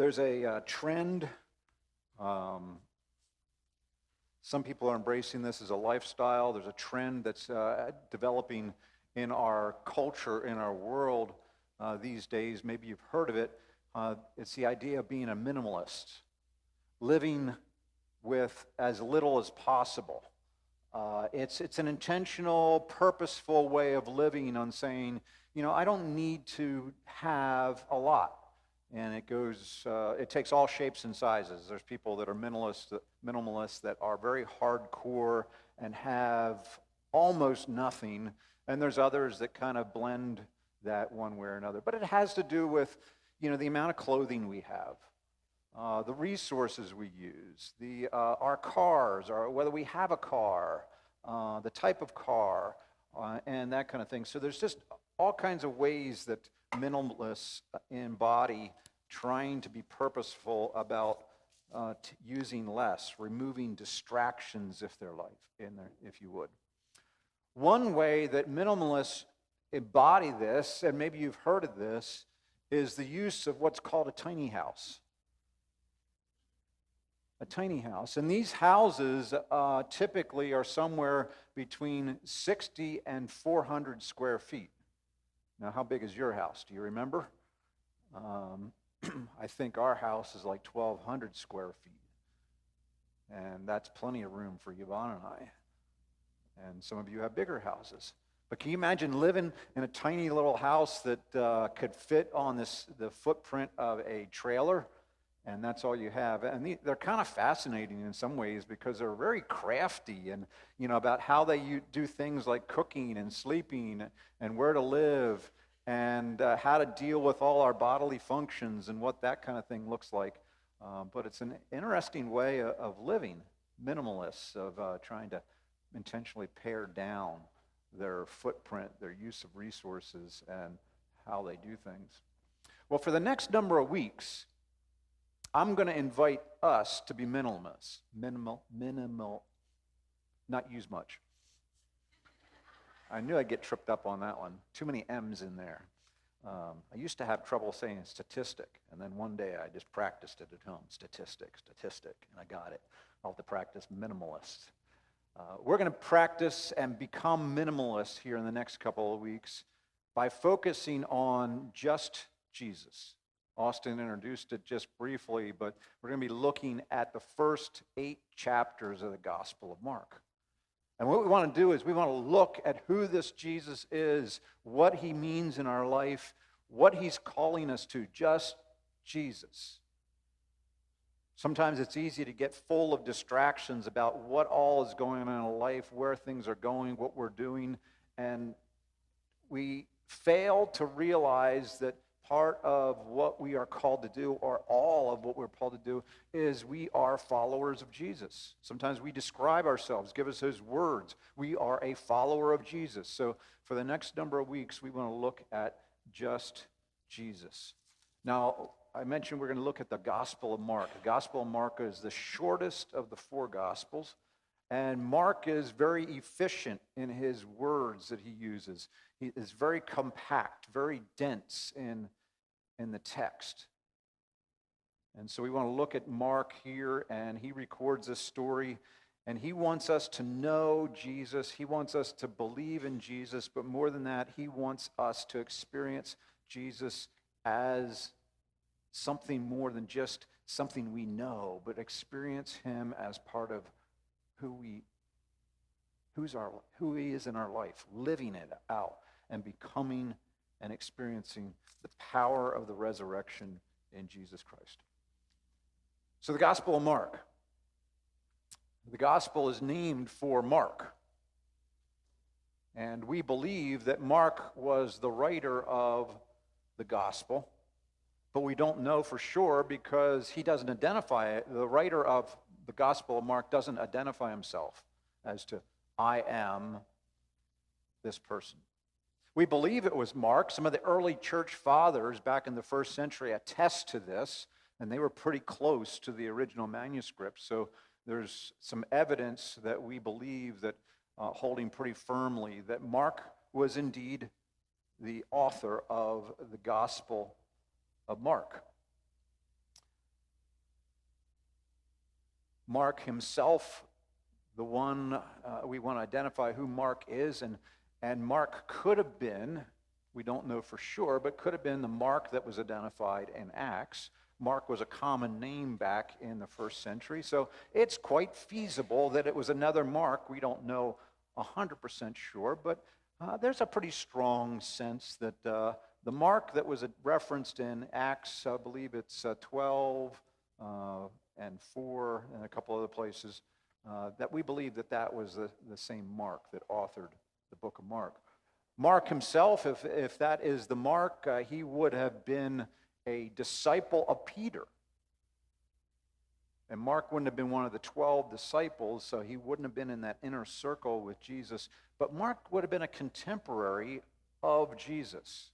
There's a trend. Um, some people are embracing this as a lifestyle. There's a trend that's developing in our culture, in our world these days. Maybe you've heard of it. It's the idea of being a minimalist, living with as little as possible. It's an intentional, purposeful way of living on saying, I don't need to have a lot. And it takes all shapes and sizes. There's people that are minimalists that are very hardcore and have almost nothing. And there's others that kind of blend that one way or another. But it has to do with, the amount of clothing we have, the resources we use, our cars, or whether we have a car, the type of car, and that kind of thing. So there's just all kinds of ways that minimalists embody trying to be purposeful about using less, removing distractions if you would. One way that minimalists embody this, and maybe you've heard of this, is the use of what's called a tiny house. A tiny house. And these houses typically are somewhere between 60 and 400 square feet. Now, how big is your house? Do you remember? I think our house is like 1,200 square feet. And that's plenty of room for Yvonne and I. And some of you have bigger houses. But can you imagine living in a tiny little house that could fit on the footprint of a trailer? And that's all you have. And they're kind of fascinating in some ways because they're very crafty and, about how they do things like cooking and sleeping and where to live and how to deal with all our bodily functions and what that kind of thing looks like. But it's an interesting way of living, minimalists, of trying to intentionally pare down their footprint, their use of resources, and how they do things. Well, for the next number of weeks, I'm going to invite us to be minimalists. Minimal, not use much. I knew I'd get tripped up on that one. Too many M's in there. I used to have trouble saying statistic, and then one day I just practiced it at home. Statistic, and I got it. I'll have to practice minimalist. We're going to practice and become minimalists here in the next couple of weeks by focusing on just Jesus. Austin introduced it just briefly, but we're going to be looking at the first 8 chapters of the Gospel of Mark. And what we want to do is we want to look at who this Jesus is, what he means in our life, what he's calling us to, just Jesus. Sometimes it's easy to get full of distractions about what all is going on in life, where things are going, what we're doing, and we fail to realize that part of what we are called to do, or all of what we're called to do, is we are followers of Jesus. Sometimes we describe ourselves, give us his words. We are a follower of Jesus. So for the next number of weeks, we want to look at just Jesus. Now, I mentioned we're going to look at the Gospel of Mark. The Gospel of Mark is the shortest of the 4 Gospels, and Mark is very efficient in his words that he uses. He is very compact, very dense in the text. And so we want to look at Mark here, and he records this story, and he wants us to know Jesus. He wants us to believe in Jesus, but more than that, he wants us to experience Jesus as something more than just something we know, but experience him as part of who he is in our life, living it out and becoming and experiencing the power of the resurrection in Jesus Christ. So the Gospel of Mark. The Gospel is named for Mark. And we believe that Mark was the writer of the Gospel, but we don't know for sure because he doesn't identify it. The writer of the Gospel of Mark doesn't identify himself as to, I am this person. We believe it was Mark. Some of the early church fathers back in the first century attest to this, and they were pretty close to the original manuscript. So there's some evidence that we believe that, holding pretty firmly, that Mark was indeed the author of the Gospel of Mark. Mark himself, the one we want to identify who Mark is, and Mark could have been, we don't know for sure, but could have been the Mark that was identified in Acts. Mark was a common name back in the first century, so it's quite feasible that it was another Mark. We don't know 100% sure, but there's a pretty strong sense that the Mark that was referenced in Acts, I believe it's 12 and 4 and a couple other places, that we believe that that was the same Mark that authored the book of Mark. Mark himself, if that is the Mark, he would have been a disciple of Peter. And Mark wouldn't have been one of the 12 disciples, so he wouldn't have been in that inner circle with Jesus. But Mark would have been a contemporary of Jesus.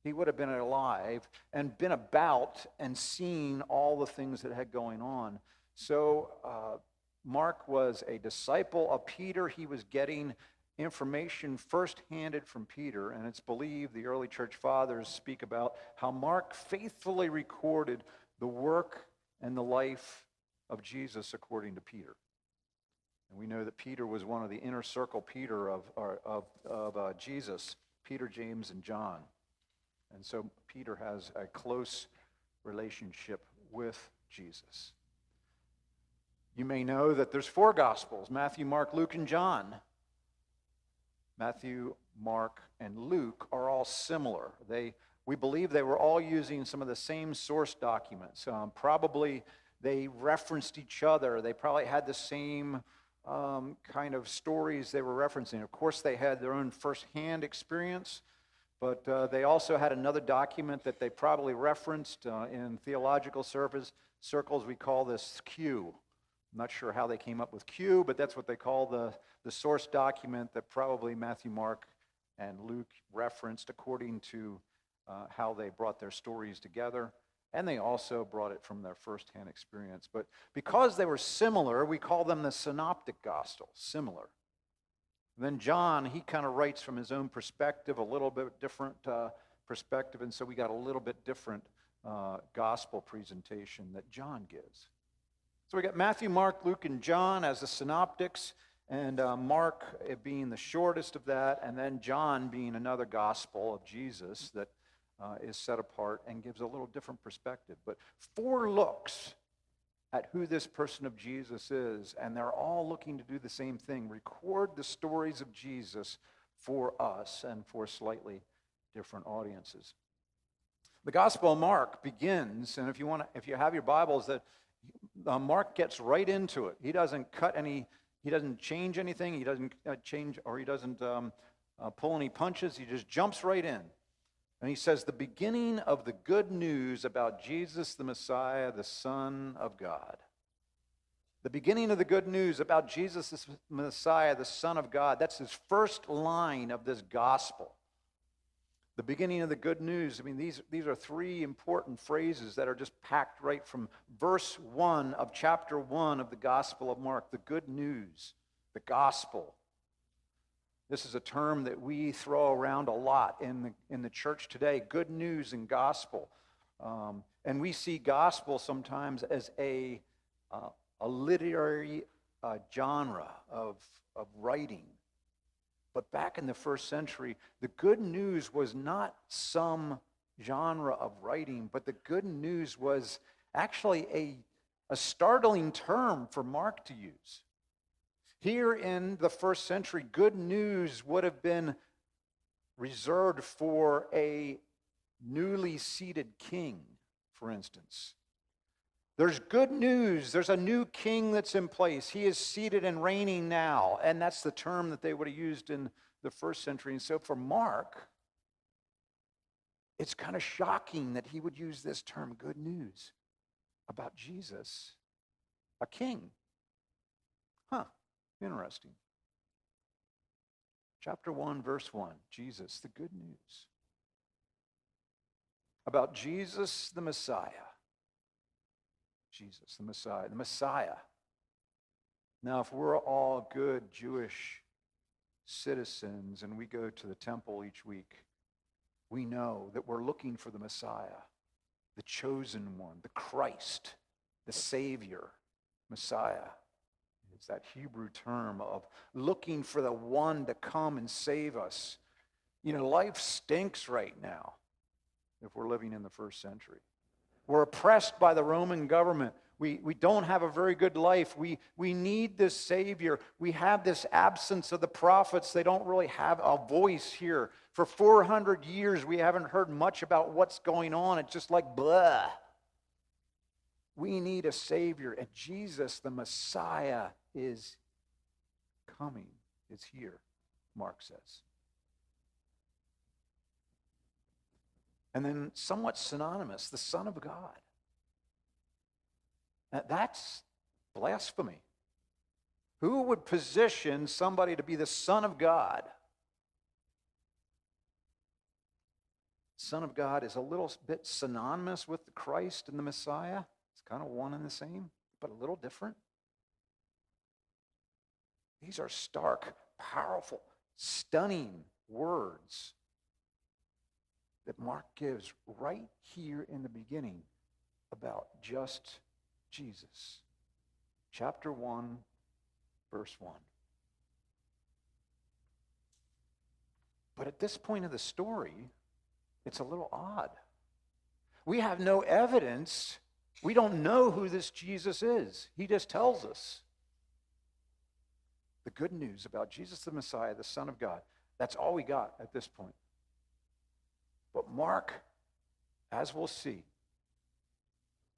He would have been alive and been about and seen all the things that had going on. So Mark was a disciple of Peter. He was getting information first-handed from Peter, and it's believed the early church fathers speak about how Mark faithfully recorded the work and the life of Jesus according to Peter. And we know that Peter was one of the inner circle Peter of Jesus, Peter, James, and John. And so Peter has a close relationship with Jesus. You may know that there's 4 Gospels: Matthew, Mark, Luke, and John. Matthew, Mark, and Luke are all similar. We believe they were all using some of the same source documents. Probably they referenced each other. They probably had the same kind of stories they were referencing. Of course, they had their own first-hand experience, but they also had another document that they probably referenced in theological circles. We call this Q. I'm not sure how they came up with Q, but that's what they call the source document that probably Matthew, Mark, and Luke referenced according to how they brought their stories together. And they also brought it from their firsthand experience. But because they were similar, we call them the synoptic gospels, similar. Then John, he kind of writes from his own perspective, a little bit different perspective, and so we got a little bit different gospel presentation that John gives. So we got Matthew, Mark, Luke, and John as the synoptics, and Mark being the shortest of that, and then John being another gospel of Jesus that is set apart and gives a little different perspective. But 4 looks at who this person of Jesus is, and they're all looking to do the same thing: record the stories of Jesus for us and for slightly different audiences. The Gospel of Mark begins, and if you have your Bibles, that Mark gets right into it. He doesn't he doesn't change anything. He doesn't pull any punches. He just jumps right in. And he says, the beginning of the good news about Jesus the Messiah, the Son of God. The beginning of the good news about Jesus the Messiah, the Son of God. That's his first line of this gospel. The beginning of the good news. I mean, these are 3 important phrases that are just packed right from verse 1 of chapter 1 of the Gospel of Mark. The good news, the gospel. This is a term that we throw around a lot in the church today, good news and gospel. And we see gospel sometimes as a literary genre of writing. But back in the first century, the good news was not some genre of writing, but the good news was actually a startling term for Mark to use. Here in the first century, good news would have been reserved for a newly seated king, for instance. There's good news. There's a new king that's in place. He is seated and reigning now. And that's the term that they would have used in the first century. And so for Mark, it's kind of shocking that he would use this term, good news, about Jesus, a king. Interesting. Chapter 1, verse 1, Jesus, the good news. About Jesus, the Messiah. Jesus, the Messiah. The Messiah. Now, if we're all good Jewish citizens and we go to the temple each week, we know that we're looking for the Messiah, the chosen one, the Christ, the Savior, Messiah. is that Hebrew term of looking for the one to come and save us. You know, life stinks right now if we're living in the first century. We're oppressed by the Roman government. We don't have a very good life. We need this Savior. We have this absence of the prophets. They don't really have a voice here. For 400 years, we haven't heard much about what's going on. It's just like blah. We need a Savior, and Jesus, the Messiah, is coming, is here, Mark says. And then somewhat synonymous, the Son of God. Now, that's blasphemy. Who would position somebody to be the Son of God? Son of God is a little bit synonymous with the Christ and the Messiah. It's kind of one and the same, but a little different. These are stark, powerful, stunning words that Mark gives right here in the beginning about just Jesus. Chapter 1, verse 1. But at this point of the story, it's a little odd. We have no evidence. We don't know who this Jesus is. He just tells us the good news about Jesus the Messiah, the Son of God. That's all we got at this point. But Mark, as we'll see,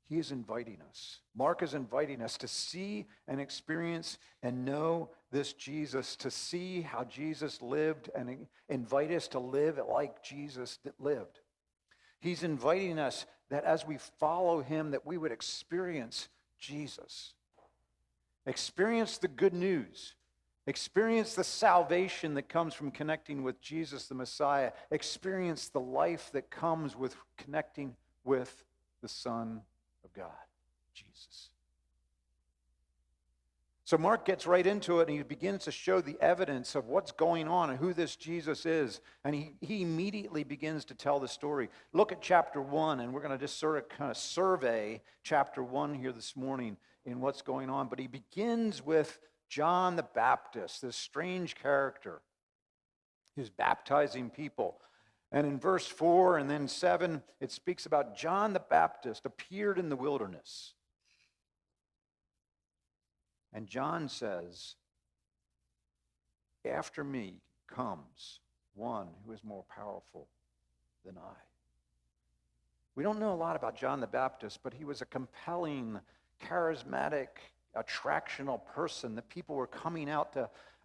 he is inviting us. Mark is inviting us to see and experience and know this Jesus, to see how Jesus lived and invite us to live like Jesus lived. He's inviting us that as we follow him, that we would experience Jesus. Experience the good news. Experience the salvation that comes from connecting with Jesus, the Messiah. Experience the life that comes with connecting with the Son of God, Jesus. So Mark gets right into it, and he begins to show the evidence of what's going on and who this Jesus is. And he immediately begins to tell the story. Look at chapter 1, and we're going to just sort of kind of survey chapter 1 here this morning in what's going on. But he begins with John the Baptist, this strange character who's baptizing people. And in verse 4 and then 7, it speaks about John the Baptist appeared in the wilderness. And John says, after me comes one who is more powerful than I. We don't know a lot about John the Baptist, but he was a compelling, charismatic, attractional person that people were coming out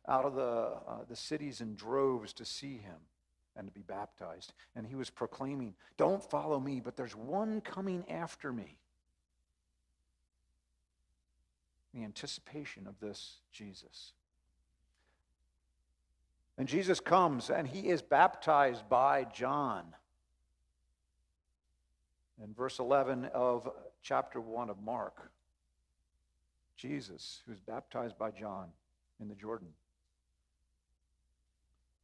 of the cities in droves to see him and to be baptized. And he was proclaiming, don't follow me, but there's one coming after me. The anticipation of this Jesus. And Jesus comes and he is baptized by John. In verse 11 of chapter 1 of Mark, Jesus, who's baptized by John in the Jordan.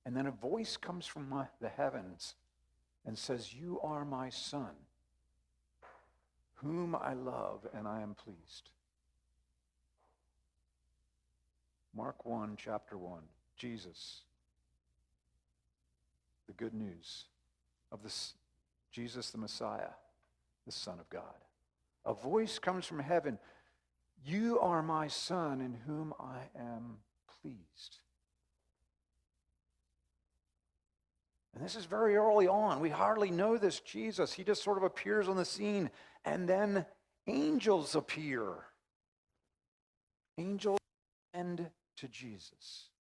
And then a voice comes from the heavens and says, you are my Son, whom I love and I am pleased. Mark 1, chapter 1, Jesus, the good news of this Jesus the Messiah, the Son of God. A voice comes from heaven, you are my Son in whom I am pleased. And this is very early on. We hardly know this Jesus. He just sort of appears on the scene, and then angels appear. Angels attend to Jesus.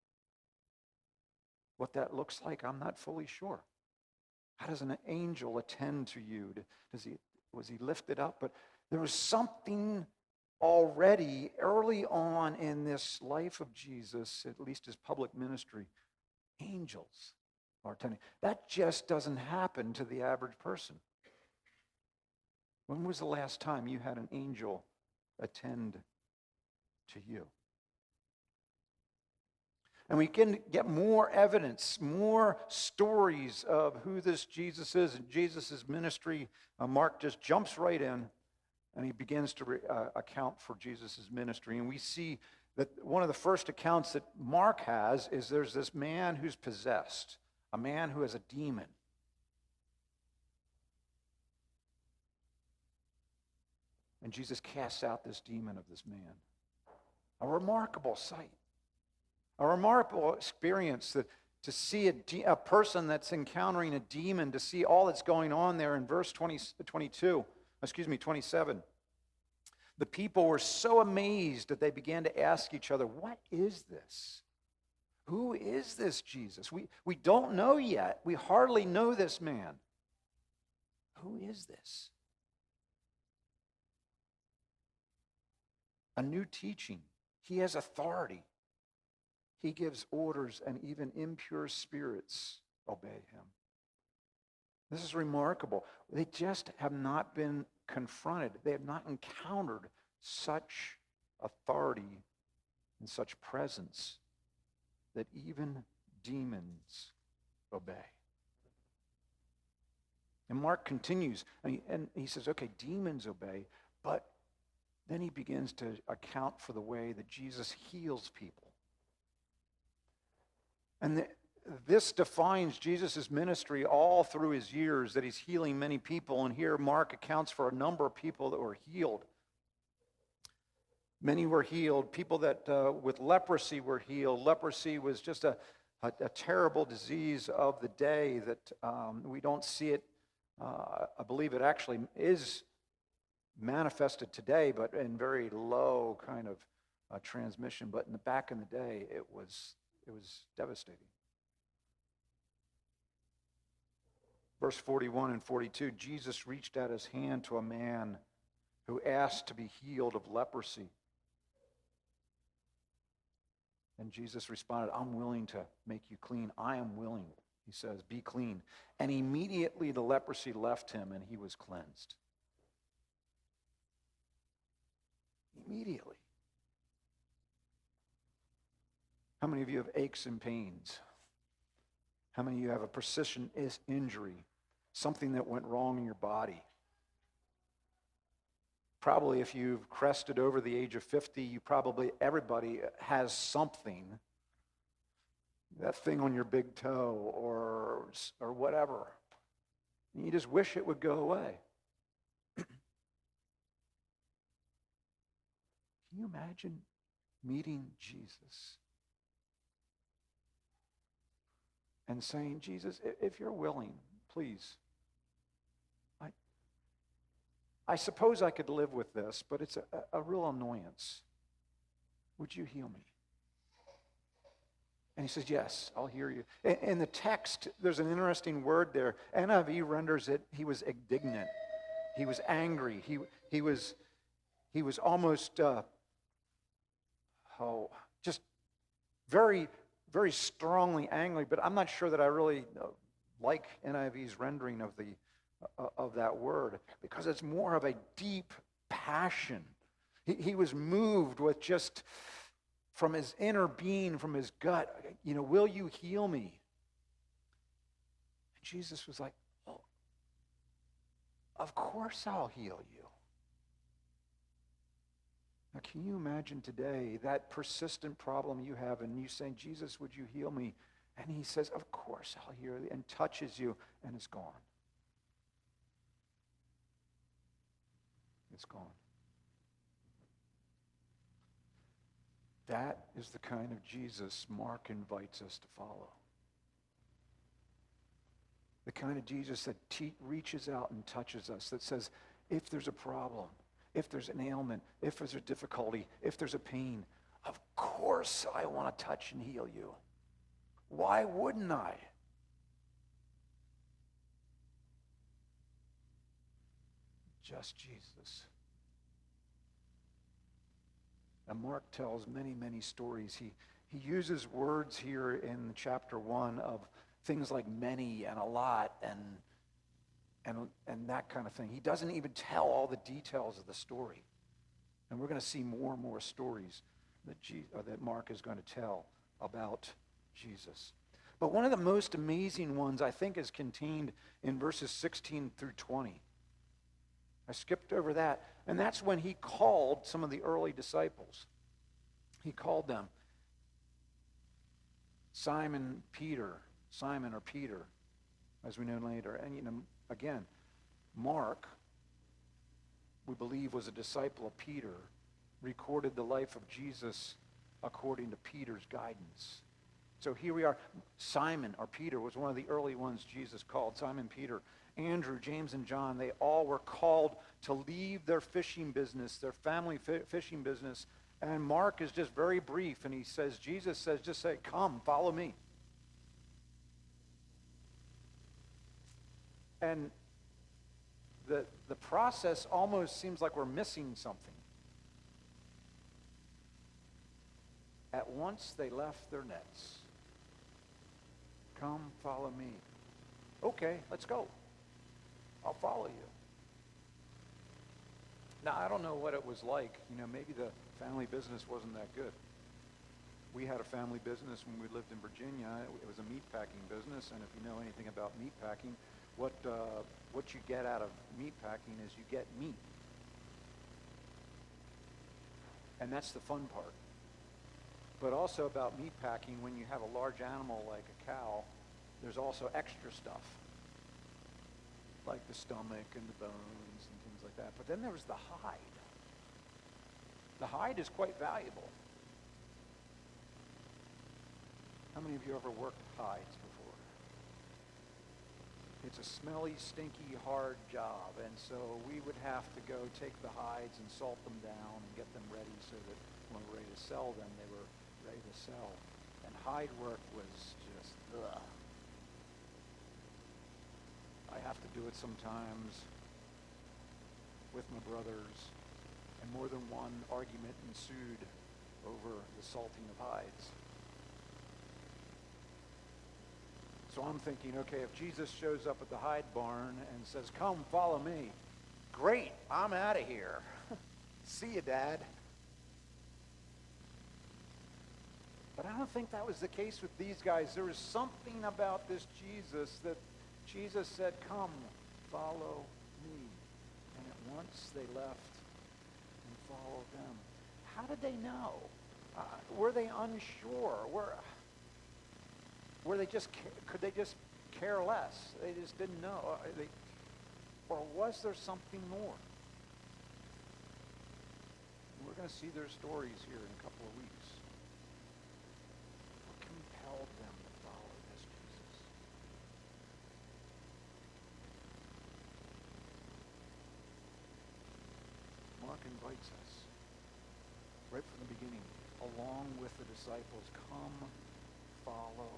What that looks like, I'm not fully sure. How does an angel attend to you? Was he lifted up? But there was something already early on in this life of Jesus, at least his public ministry. Angels are attending. That just doesn't happen to the average person. When was the last time you had an angel attend to you? And we can get more evidence, more stories of who this Jesus is and Jesus' ministry. Mark just jumps right in and he begins to account for Jesus' ministry. And we see that one of the first accounts that Mark has is there's this man who's possessed, a man who has a demon. And Jesus casts out this demon of this man. A remarkable sight. A remarkable experience to see a person that's encountering a demon, to see all that's going on there in verse 27. The people were so amazed that they began to ask each other, what is this? Who is this Jesus? We don't know yet. We hardly know this man. Who is this? A new teaching. He has authority. He gives orders, and even impure spirits obey him. This is remarkable. They just have not been confronted. They have not encountered such authority and such presence that even demons obey. And Mark continues, and he says, okay, demons obey, but then he begins to account for the way that Jesus heals people. And this defines Jesus' ministry all through his years, that he's healing many people. And here Mark accounts for a number of people that were healed. Many were healed. People that with leprosy were healed. Leprosy was just a terrible disease of the day that we don't see it. I believe it actually is manifested today, but in very low kind of transmission. But back in the day, it was devastating. Verse 41 and 42, Jesus reached out his hand to a man who asked to be healed of leprosy. And Jesus responded, I'm willing to make you clean. I am willing, he says, be clean. And immediately the leprosy left him and he was cleansed. Immediately. How many of you have aches and pains? How many of you have a persistent injury, something that went wrong in your body? Probably if you've crested over the age of 50, everybody has something. That thing on your big toe or whatever. You just wish it would go away. Can you imagine meeting Jesus and saying, Jesus, if you're willing, please. I suppose I could live with this, but it's a real annoyance. Would you heal me? And he says, yes, I'll hear you. In the text, there's an interesting word there. NIV renders it, he was indignant. He was angry. He was almost, just very, very strongly angry. But I'm not sure that I really like NIV's rendering of that word, because it's more of a deep passion. He was moved with just from his inner being, from his gut, will you heal me? And Jesus was like, oh, of course I'll heal you. Now, can you imagine today that persistent problem you have and you saying, Jesus, would you heal me? And he says, of course I'll heal you, and touches you, and it's gone. It's gone. That is the kind of Jesus Mark invites us to follow. The kind of Jesus that reaches out and touches us, that says, if there's a problem, if there's an ailment, if there's a difficulty, if there's a pain, of course I want to touch and heal you. Why wouldn't I? Just Jesus. And Mark tells many, many stories. He uses words here in chapter 1 of things like many and a lot and that kind of thing. He doesn't even tell all the details of the story. And we're going to see more and more stories that Mark is going to tell about Jesus. But one of the most amazing ones, I think, is contained in verses 16 through 20. I skipped over that. And that's when he called some of the early disciples. He called them Simon or Peter, as we know later. And again, Mark, we believe, was a disciple of Peter, recorded the life of Jesus according to Peter's guidance. So here we are. Simon, or Peter, was one of the early ones Jesus called. Simon Peter, Andrew, James, and John, they all were called to leave their fishing business, their family fishing business. And Mark is just very brief, and Jesus says, just say, come, follow me. And the process almost seems like we're missing something. At once they left their nets. Come, follow me. Okay, let's go. I'll follow you. Now, I don't know what it was like. Maybe the family business wasn't that good. We had a family business when we lived in Virginia. It was a meat packing business, and if you know anything about meat packing, what you get out of meat packing is you get meat. And that's the fun part. But also about meat packing, when you have a large animal like a cow, there's also extra stuff, like the stomach and the bones and things like that. But then there was the hide. The hide is quite valuable. How many of you ever worked hides before? It's a smelly, stinky, hard job. And so we would have to go take the hides and salt them down and get them ready so that when we're ready to sell them, they were ready to sell. And hide work was just, ugh. I have to do it sometimes with my brothers, and more than one argument ensued over the salting of hides. So I'm thinking, okay, if Jesus shows up at the hide barn and says, come, follow me, great, I'm out of here. See you, Dad. But I don't think that was the case with these guys. There was something about this Jesus that Jesus said, come, follow me. And at once they left and followed them. How did they know? Were they unsure? Were they just, could they just care less? They just didn't know. Or was there something more? We're going to see their stories here in a couple of weeks. What compelled them to follow this Jesus? Mark invites us, right from the beginning, along with the disciples, come, follow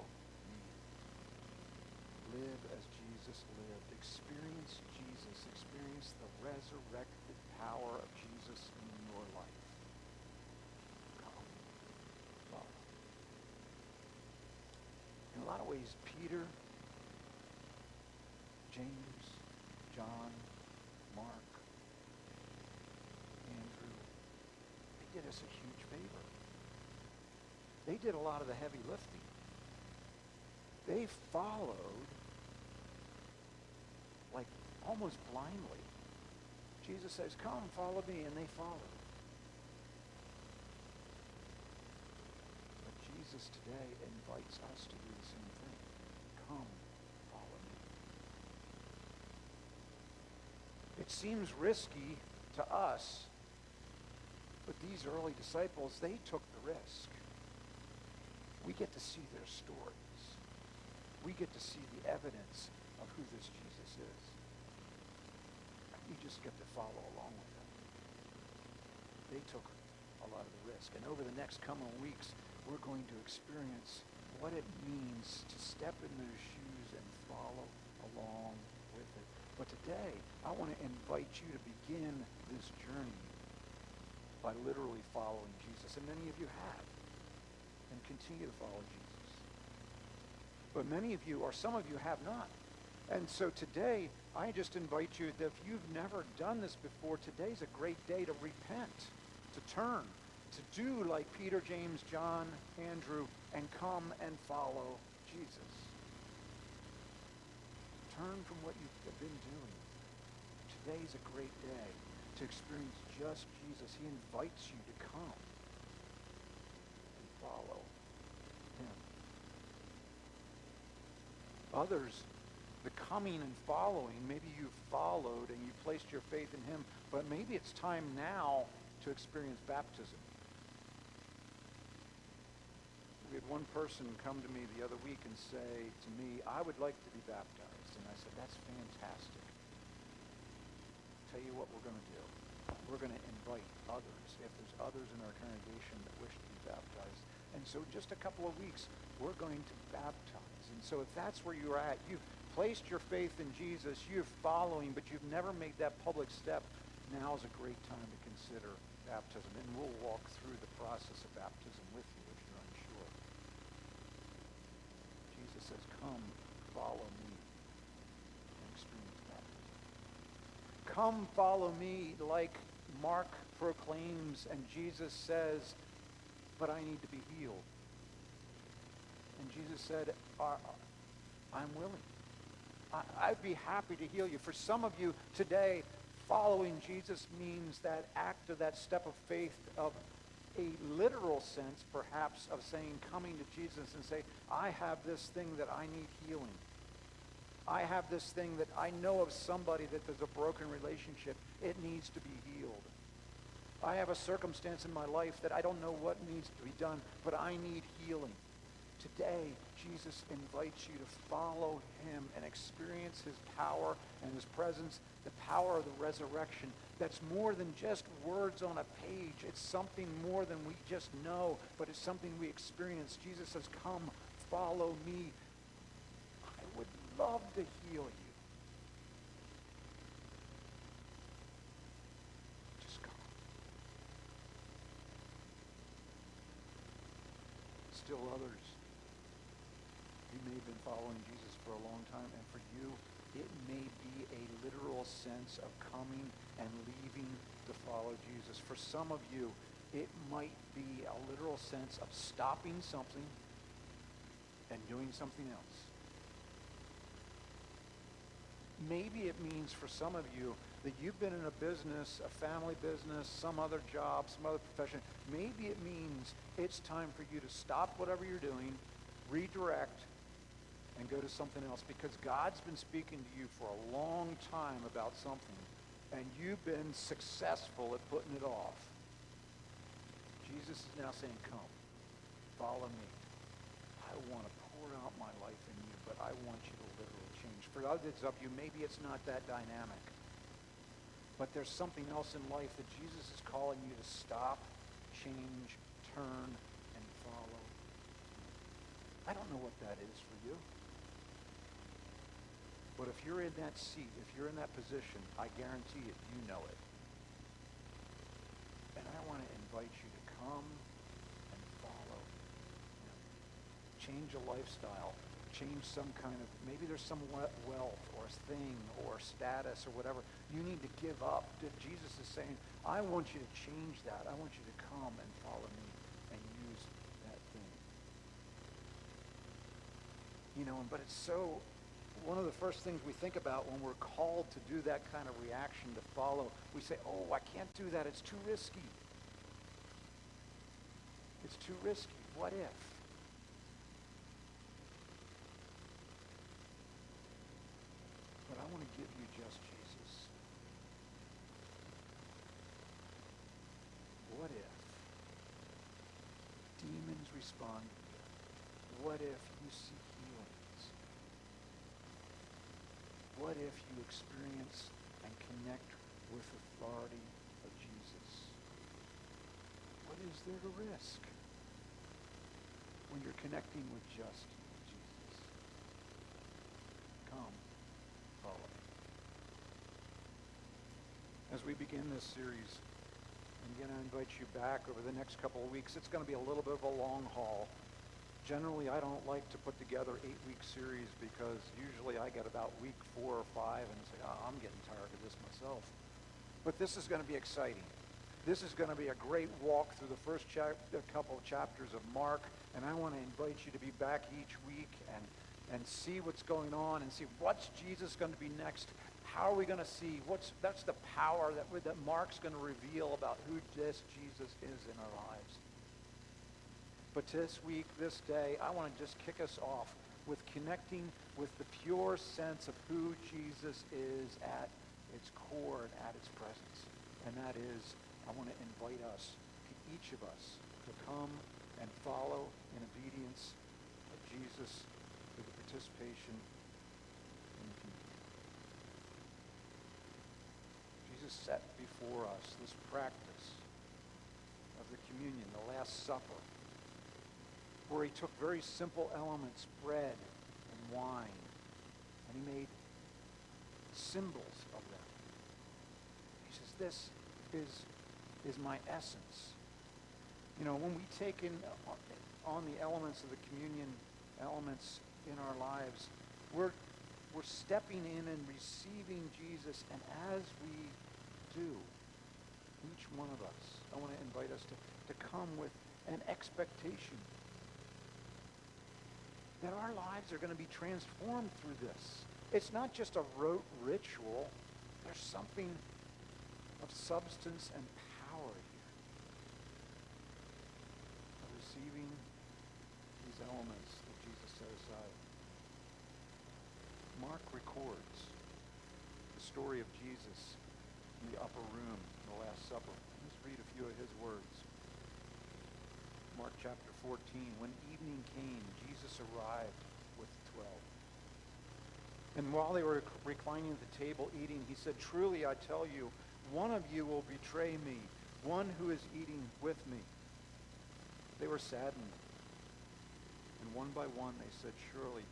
me. Live as Jesus lived. Experience Jesus. Experience the resurrected power of Jesus in your life. Come, follow. In a lot of ways, Peter, James, John, Mark, Andrew, they did us a huge favor. They did a lot of the heavy lifting. They followed like almost blindly. Jesus says, come, follow me, and they followed. But Jesus today invites us to do the same thing. Come, follow me. It seems risky to us, but these early disciples, they took the risk. We get to see their stories. We get to see the evidence of who this Jesus is. We just get to follow along with them. They took a lot of the risk. And over the next coming weeks, we're going to experience what it means to step in those shoes and follow along with it. But today, I want to invite you to begin this journey by literally following Jesus. And many of you have, and continue to follow Jesus. But many of you, or some of you, have not. And so today, I just invite you that if you've never done this before, today's a great day to repent, to turn, to do like Peter, James, John, Andrew, and come and follow Jesus. Turn from what you've been doing. Today's a great day to experience just Jesus. He invites you to come. follow him. Others, the coming and following, maybe you've followed and you placed your faith in him, but maybe it's time now to experience baptism. We had one person come to me the other week and say to me, I would like to be baptized. And I said, that's fantastic. Tell you what we're going to do. We're going to invite others, if there's others in our congregation that wish to be baptized. And so just a couple of weeks, we're going to baptize. And so if that's where you're at, you've placed your faith in Jesus, you're following, but you've never made that public step, now is a great time to consider baptism. And we'll walk through the process of baptism with you if you're unsure. Jesus says, come, follow me, and experience baptism. Come, follow me, like Mark proclaims, and Jesus says, but I need to be healed. And Jesus said, I'm willing. I'd be happy to heal you. For some of you today, following Jesus means that act of that step of faith of a literal sense, perhaps, of saying, coming to Jesus and say, I have this thing that I need healing. I have this thing that I know of somebody that there's a broken relationship. It needs to be healed. I have a circumstance in my life that I don't know what needs to be done, but I need healing. Today, Jesus invites you to follow him and experience his power and his presence, the power of the resurrection. That's more than just words on a page. It's something more than we just know, but it's something we experience. Jesus says, come, follow me. I would love to heal you. Just come. Still others. You may have been following Jesus for a long time, and for you, it may be a literal sense of coming and leaving to follow Jesus. For some of you, it might be a literal sense of stopping something and doing something else. Maybe it means for some of you that you've been in a business, a family business, some other job, some other profession. Maybe it means it's time for you to stop whatever you're doing, redirect, and go to something else, because God's been speaking to you for a long time about something, and you've been successful at putting it off. Jesus is now saying, come, follow me. I want to pour out my life in you, but I want you to literally change. For others of you, maybe it's not that dynamic, but there's something else in life that Jesus is calling you to stop, change, turn, and follow. I don't know what that is for you. But if you're in that seat, if you're in that position, I guarantee it, you know it. And I want to invite you to come and follow him. Change a lifestyle. Change some kind of, maybe there's some wealth or thing or status or whatever. You need to give up. Jesus is saying, I want you to change that. I want you to come and follow me and use that thing. You know, but it's so... One of the first things we think about when we're called to do that kind of reaction, to follow, we say, oh, I can't do that. It's too risky. It's too risky. What if? But I want to give you just Jesus. What if demons respond to you? What if you see healings? What if you experience and connect with the authority of Jesus? What is there to risk when you're connecting with just Jesus? Come, follow me. As we begin this series, and again, I invite you back over the next couple of weeks. It's going to be a little bit of a long haul. Generally, I don't like to put together 8-week series because usually I get about week 4 or 5 and say, oh, I'm getting tired of this myself. But this is going to be exciting. This is going to be a great walk through the first couple of chapters of Mark, and I want to invite you to be back each week and see what's going on and see what's Jesus going to be next. How are we going to see? That's the power that Mark's going to reveal about who this Jesus is in our lives. But this week, this day, I want to just kick us off with connecting with the pure sense of who Jesus is at its core and at its presence. And that is, I want to invite us, each of us, to come and follow in obedience of Jesus through the participation in the communion. Jesus set before us this practice of the communion, the Last Supper, where he took very simple elements, bread and wine, and he made symbols of them. He says, this is my essence. You know, when we take in on the elements of the communion elements in our lives, we're stepping in and receiving Jesus, and as we do, each one of us, I want to invite us to come with an expectation that our lives are going to be transformed through this. It's not just a rote ritual. There's something of substance and power here. Of receiving these elements that Jesus set aside. Mark records the story of Jesus in the upper room, the Last Supper. Let's read a few of his words. Mark chapter 14, when evening came, Jesus arrived with the 12. And while they were reclining at the table eating, he said, truly I tell you, one of you will betray me, one who is eating with me. They were saddened. And one by one they said, surely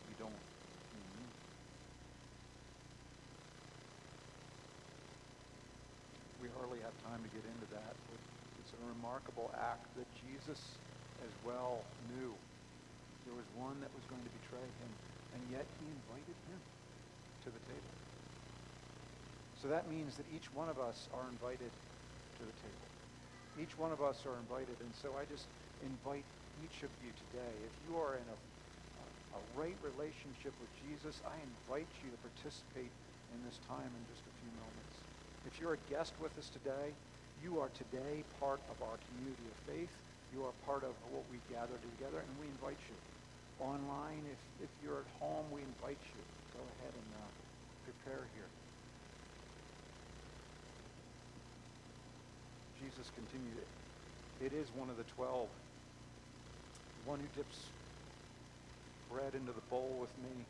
we don't. We hardly have time to get into that, but it's a remarkable act that Jesus as well knew. There was one that was going to betray him, and yet he invited him to the table. So that means that each one of us are invited to the table. Each one of us are invited, and so I just invite each of you today, if you are in a right relationship with Jesus, I invite you to participate in this time in just a few moments. If you're a guest with us today, you are today part of our community of faith. You are part of what we gather together, and we invite you. Online, if you're at home, we invite you. Go ahead and prepare here. Jesus continued, it is one of the 12, the one who dips bread into the bowl with me.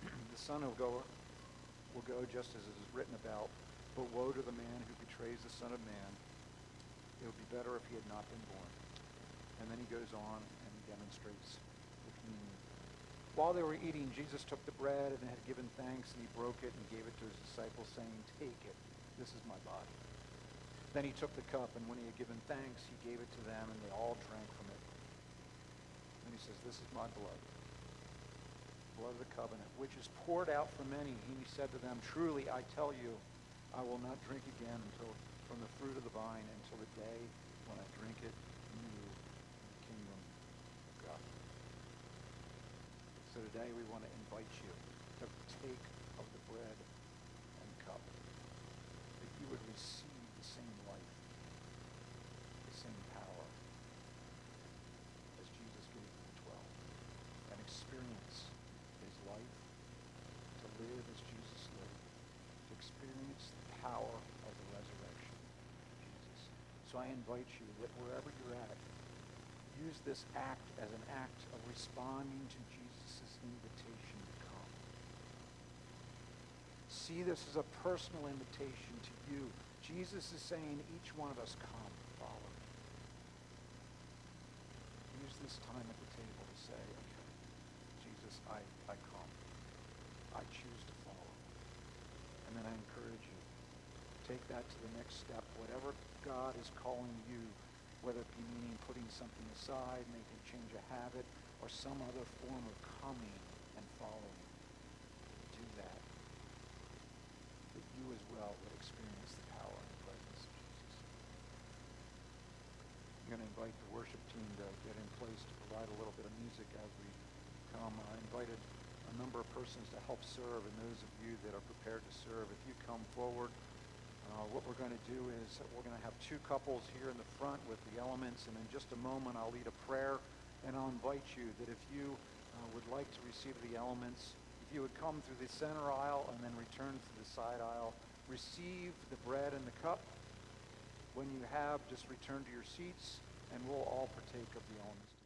The Son will go just as it is written about. But woe to the man who betrays the Son of Man. It would be better if he had not been born. And then he goes on and he demonstrates the communion. While they were eating, Jesus took the bread and had given thanks, and he broke it and gave it to his disciples, saying, take it, this is my body. Then he took the cup, and when he had given thanks, he gave it to them, and they all drank from it. And he says, this is my blood of the covenant, which is poured out for many. And he said to them, truly, I tell you, I will not drink again until from the fruit of the vine until the day when I drink it new in the kingdom of God. So today we want to invite you to partake of the bread and cup, that you would receive the same life, the same power as Jesus gave to the 12, and experience his life, to live as Jesus lived, to experience the power of the resurrection of Jesus. So I invite you that wherever you're at, use this act as an act of responding to Jesus' invitation to come. See this as a personal invitation to you. Jesus is saying, each one of us, come, follow me. Use this time at the table to say, okay, Jesus, I come. I choose to follow. And then I encourage you, take that to the next step. Whatever God is calling you, whether it be meaning putting something aside, making change a habit, or some other form of coming and following, do that. That you as well would experience the power and the presence of Jesus. I'm going to invite the worship team to get in place to provide a little bit of music as we come. I invited a number of persons to help serve, and those of you that are prepared to serve, if you come forward, What we're going to do is we're going to have two couples here in the front with the elements, and in just a moment I'll lead a prayer, and I'll invite you that if you would like to receive the elements, if you would come through the center aisle and then return to the side aisle, receive the bread and the cup. When you have, just return to your seats, and we'll all partake of the elements.